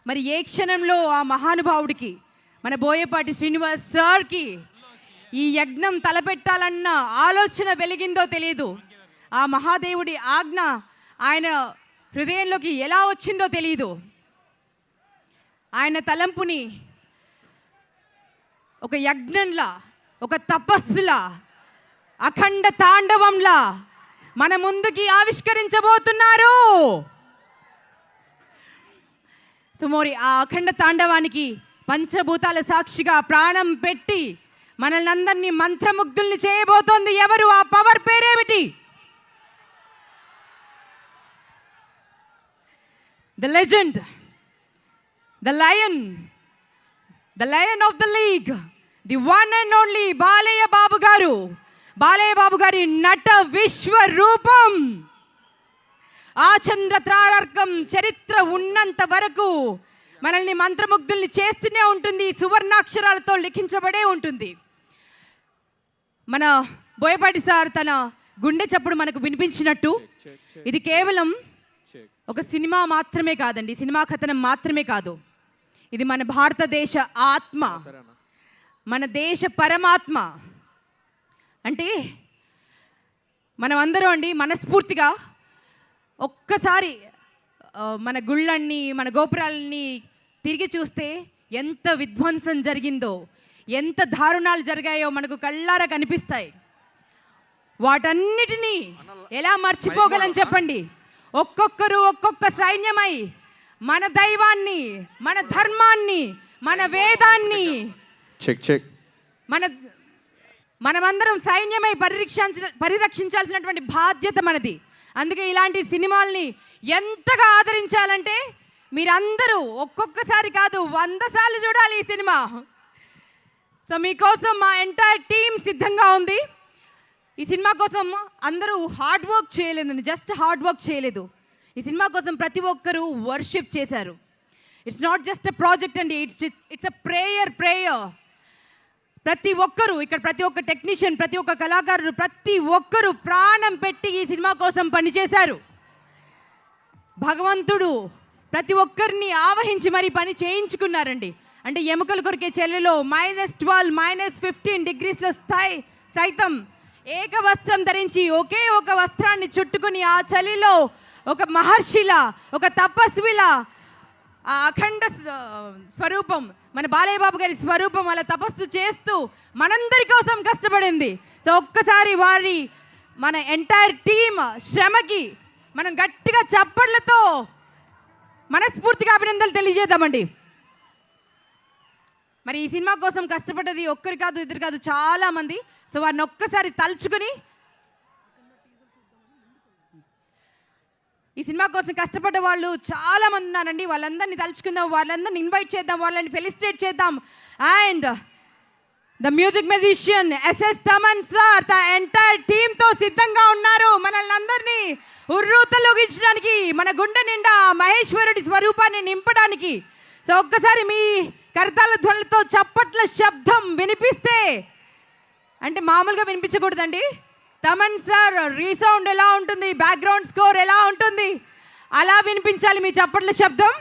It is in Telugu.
మరి ఏ క్షణంలో ఆ మహానుభావుడికి, మన బోయపాటి శ్రీనివాస్ సార్కి ఈ యజ్ఞం తలపెట్టాలన్న ఆలోచన వెలిగిందో తెలియదు. ఆ మహాదేవుడి ఆజ్ఞ ఆయన హృదయంలోకి ఎలా వచ్చిందో తెలియదు. ఆయన తలంపుని ఒక యజ్ఞంలా, ఒక తపస్సులా, అఖండ తాండవంలా మన ముందుకి ఆవిష్కరించబోతున్నారు. సో మరి ఆ అఖండ తాండవానికి పంచభూతాల సాక్షిగా ప్రాణం పెట్టి మనల్ని అందరినీ మంత్రముగ్ధుల్ని చేయబోతోంది ఎవరు? ఆ పవర్ పేరేమిటి? The legend, the lion of the league, the one and only Balayya Babu garu. Balayya బాబు గారి నట విశ్వరూపం. ఆ చంద్రతారకం చరిత్ర ఉన్నంత వరకు మనల్ని మంత్రముగ్ధుల్ని చేస్తూనే ఉంటుంది, సువర్ణాక్షరాలతో లిఖించబడే ఉంటుంది. మన బోయపాటి సార్ తన గుండె చప్పుడు మనకు వినిపించినట్టు ఇది కేవలం ఒక సినిమా మాత్రమే కాదండి, సినిమా కథనం మాత్రమే కాదు. ఇది మన భారతదేశ ఆత్మ, మన దేశ పరమాత్మ. అంటే మనం అందరం అండి మనస్ఫూర్తిగా ఒక్కసారి మన గుళ్ళన్ని, మన గోపురాలని తిరిగి చూస్తే ఎంత విధ్వంసం జరిగిందో, ఎంత దారుణాలు జరిగాయో మనకు కళ్ళారా కనిపిస్తాయి. వాటన్నిటినీ ఎలా మర్చిపోగలం చెప్పండి? ఒక్కొక్కరు ఒక్కొక్క సైన్యమై మన దైవాన్ని, మన ధర్మాన్ని, మన వేదాన్ని మనమందరం సైన్యమై పరిరక్షించాల్సినటువంటి బాధ్యత మనది. అందుకే ఇలాంటి సినిమాల్ని ఎంతగా ఆదరించాలంటే మీరందరూ ఒక్కొక్కసారి కాదు 100 సార్లు చూడాలి ఈ సినిమా. సో మీకోసం మా ఎంటైర్ టీమ్ సిద్ధంగా ఉంది. ఈ సినిమా కోసం అందరూ హార్డ్ వర్క్ చేయలేదండి, జస్ట్ హార్డ్ వర్క్ చేయలేదు. ఈ సినిమా కోసం ప్రతి ఒక్కరూ వర్షిప్ చేశారు. It's not just a project అండి, ఇట్స్ అ ప్రేయర్. ప్రతి ఒక్కరూ ఇక్కడ, ప్రతి ఒక్క టెక్నీషియన్, ప్రతి ఒక్క కళాకారుడు, ప్రతి ఒక్కరూ ప్రాణం పెట్టి ఈ సినిమా కోసం పనిచేశారు. భగవంతుడు ప్రతి ఒక్కరిని ఆవహించి మరీ పని చేయించుకున్నారండి. అంటే ఎముకలు కొరికే చెల్లెలో -12, -15 డిగ్రీస్లో సైతం ఏక వస్త్రం ధరించి ఒకే ఒక వస్త్రాన్ని చుట్టుకుని ఆ చలిలో ఒక మహర్షిలా, ఒక తపస్విలా, ఆ అఖండ స్వరూపం మన బాలయ్య బాబు గారి స్వరూపం అలా తపస్సు చేస్తూ మనందరి కోసం కష్టపడింది. సో ఒక్కసారి మన ఎంటైర్ టీమ్ శ్రమకి మనం గట్టిగా చప్పట్లతో మనస్ఫూర్తిగా అభినందనలు తెలియజేద్దామండి. మరి ఈ సినిమా కోసం కష్టపడ్డది ఒక్కరు కాదు, ఇద్దరు కాదు, చాలా మంది. సో వారిని ఒక్కసారి తలుచుకుని, ఈ సినిమా కోసం కష్టపడ్డ వాళ్ళు చాలా మంది ఉన్నారండి. వాళ్ళందరినీ తలుచుకుందాం, వాళ్ళందరినీ ఇన్వైట్ చేద్దాం, వాళ్ళని ఫెలిసిటేట్ చేద్దాం. And the music musician SS Thaman sir the entire టీమ్తో సిద్ధంగా ఉన్నారు మనల్ని అందరినీ ఉర్రూతలొగించడానికి, మన గుండె నిండా మహేశ్వరుడి స్వరూపాన్ని నింపడానికి. సో ఒక్కసారి మీ కరతాళ ధ్వనులతో చప్పట్ల శబ్దం వినిపిస్తే, అంటే మామూలుగా వినిపించకూడదండి, తమన్ సార్ రీసౌండ్ ఎలా ఉంటుంది, బ్యాక్గ్రౌండ్ స్కోర్ ఎలా ఉంటుంది, అలా వినిపించాలి మీ చప్పట్ల శబ్దం.